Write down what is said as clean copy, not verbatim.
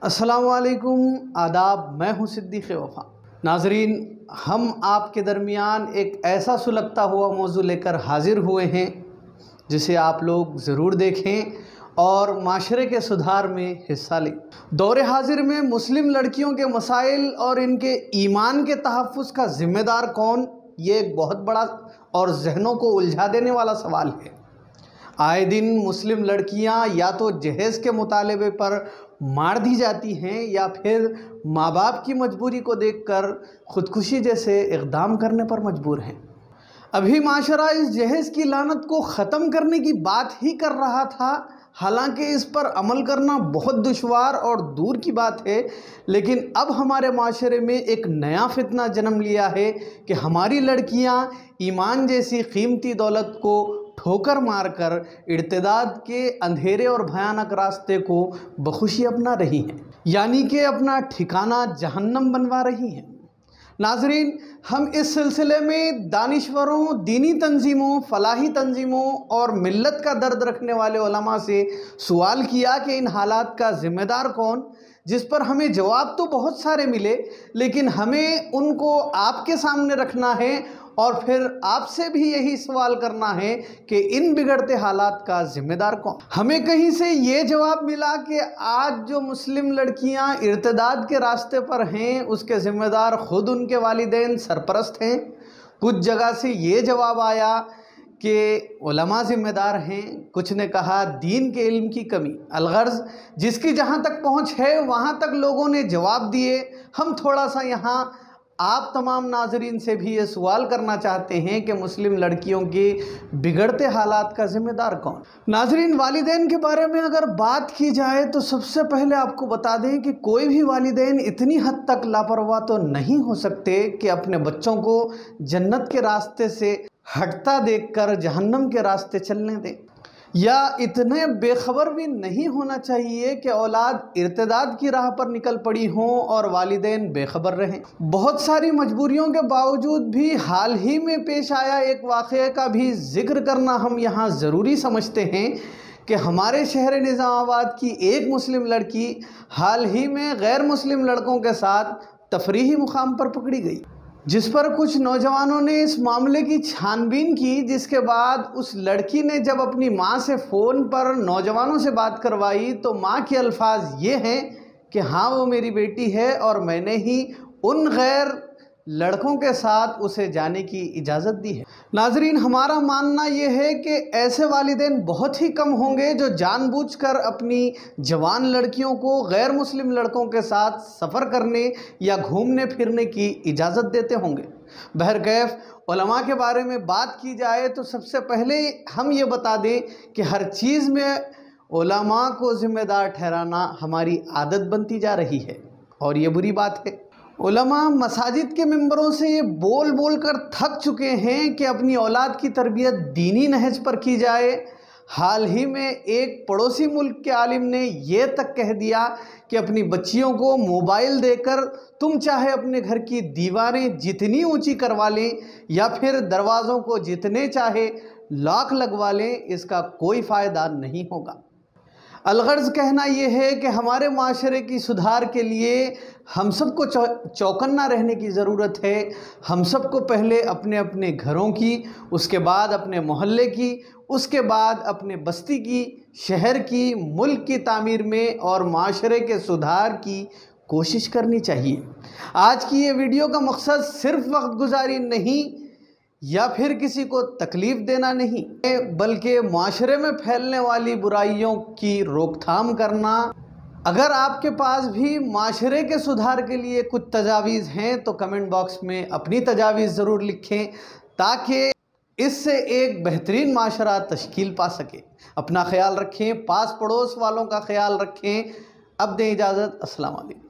अस्सलामुअलैकुम, आदाब। मैं हूँ सिद्दीक़ वफ़ा। नाज़रीन, हम आपके दरमियान एक ऐसा सुलगता हुआ मौजू लेकर हाज़िर हुए हैं जिसे आप लोग ज़रूर देखें और माशरे के सुधार में हिस्सा लें। दौरे हाजिर में मुस्लिम लड़कियों के मसाइल और इनके ईमान के तहफ़्फ़ुज़ का ज़िम्मेदार कौन, ये एक बहुत बड़ा और जहनों को उलझा देने वाला सवाल है। आए दिन मुस्लिम लड़कियां या तो जहेज़ के मुतालबे पर मार दी जाती हैं या फिर माँ बाप की मजबूरी को देखकर ख़ुदकुशी जैसे इक़दाम करने पर मजबूर हैं। अभी माशरा इस जहेज़ की लानत को ख़त्म करने की बात ही कर रहा था। हालांकि इस पर अमल करना बहुत दुश्वार और दूर की बात है, लेकिन अब हमारे माशरे में एक नया फितना जन्म लिया है कि हमारी लड़कियां ईमान जैसी कीमती दौलत को ठोकर मारकर इर्तिदाद के अंधेरे और भयानक रास्ते को बखुशी अपना रही हैं, यानी कि अपना ठिकाना जहन्नम बनवा रही हैं। नाजरीन, हम इस सिलसिले में दानिश्वरों, दीनी तंजीमों, फलाही तंजीमों और मिल्लत का दर्द रखने वाले उलमा से सवाल किया कि इन हालात का ज़िम्मेदार कौन, जिस पर हमें जवाब तो बहुत सारे मिले, लेकिन हमें उनको आपके सामने रखना है और फिर आपसे भी यही सवाल करना है कि इन बिगड़ते हालात का ज़िम्मेदार कौन। हमें कहीं से ये जवाब मिला कि आज जो मुस्लिम लड़कियां इर्तिदाद के रास्ते पर हैं उसके ज़िम्मेदार ख़ुद उनके वालिदैन सरपरस्त हैं। कुछ जगह से ये जवाब आया कि उलमा ज़िम्मेदार हैं, कुछ ने कहा दीन के इल्म की कमी। अलगर्ज़ जिसकी जहाँ तक पहुँच है वहाँ तक लोगों ने जवाब दिए। हम थोड़ा सा यहाँ आप तमाम नाजरीन से भी ये सवाल करना चाहते हैं कि मुस्लिम लड़कियों के बिगड़ते हालात का ज़िम्मेदार कौन। नाजरीन, वालिदैन के बारे में अगर बात की जाए तो सबसे पहले आपको बता दें कि कोई भी वालिदैन इतनी हद तक लापरवाह तो नहीं हो सकते कि अपने बच्चों को जन्नत के रास्ते से हटता देखकर जहन्नम के रास्ते चलने दें, या इतने बेखबर भी नहीं होना चाहिए कि औलाद इर्तिदाद की राह पर निकल पड़ी हों और वालिदैन बेखबर रहें। बहुत सारी मजबूरियों के बावजूद भी हाल ही में पेश आया एक वाक़ये का भी ज़िक्र करना हम यहाँ ज़रूरी समझते हैं कि हमारे शहर निज़ामाबाद की एक मुस्लिम लड़की हाल ही में गैर मुस्लिम लड़कों के साथ तफरीही मुकाम पर पकड़ी गई, जिस पर कुछ नौजवानों ने इस मामले की छानबीन की, जिसके बाद उस लड़की ने जब अपनी मां से फ़ोन पर नौजवानों से बात करवाई तो मां के अल्फाज ये हैं कि हाँ, वो मेरी बेटी है और मैंने ही उन गैर लड़कों के साथ उसे जाने की इजाज़त दी है। नाजरीन, हमारा मानना ये है कि ऐसे वालिदैन बहुत ही कम होंगे जो जानबूझकर अपनी जवान लड़कियों को गैर मुस्लिम लड़कों के साथ सफ़र करने या घूमने फिरने की इजाज़त देते होंगे। बहरकैफ उलमा के बारे में बात की जाए तो सबसे पहले हम ये बता दें कि हर चीज़ में उलमा को ज़िम्मेदार ठहराना हमारी आदत बनती जा रही है और ये बुरी बात है। उलमा मसाजिद के मिंबरों से ये बोल बोल कर थक चुके हैं कि अपनी औलाद की तरबियत दीनी नहज पर की जाए। हाल ही में एक पड़ोसी मुल्क के आलिम ने ये तक कह दिया कि अपनी बच्चियों को मोबाइल देकर तुम चाहे अपने घर की दीवारें जितनी ऊंची करवा लें या फिर दरवाज़ों को जितने चाहे लॉक लगवा लें, इसका कोई फ़ायदा नहीं होगा। अलगर्ज़ कहना यह है कि हमारे माशरे की सुधार के लिए हम सबको चौकन्ना रहने की ज़रूरत है। हम सबको पहले अपने अपने घरों की, उसके बाद अपने मोहल्ले की, उसके बाद अपने बस्ती की, शहर की, मुल्क की तामीर में और माशरे के सुधार की कोशिश करनी चाहिए। आज की ये वीडियो का मकसद सिर्फ़ वक्त गुजारी नहीं या फिर किसी को तकलीफ़ देना नहीं, बल्कि माशरे में फैलने वाली बुराइयों की रोकथाम करना। अगर आपके पास भी माशरे के सुधार के लिए कुछ तजावीज़ हैं तो कमेंट बॉक्स में अपनी तजावीज़ ज़रूर लिखें ताकि इससे एक बेहतरीन माशरा तश्कील पा सके। अपना ख्याल रखें, पास पड़ोस वालों का ख्याल रखें। अब दें इजाज़त। अस्सलाम वालेकुम।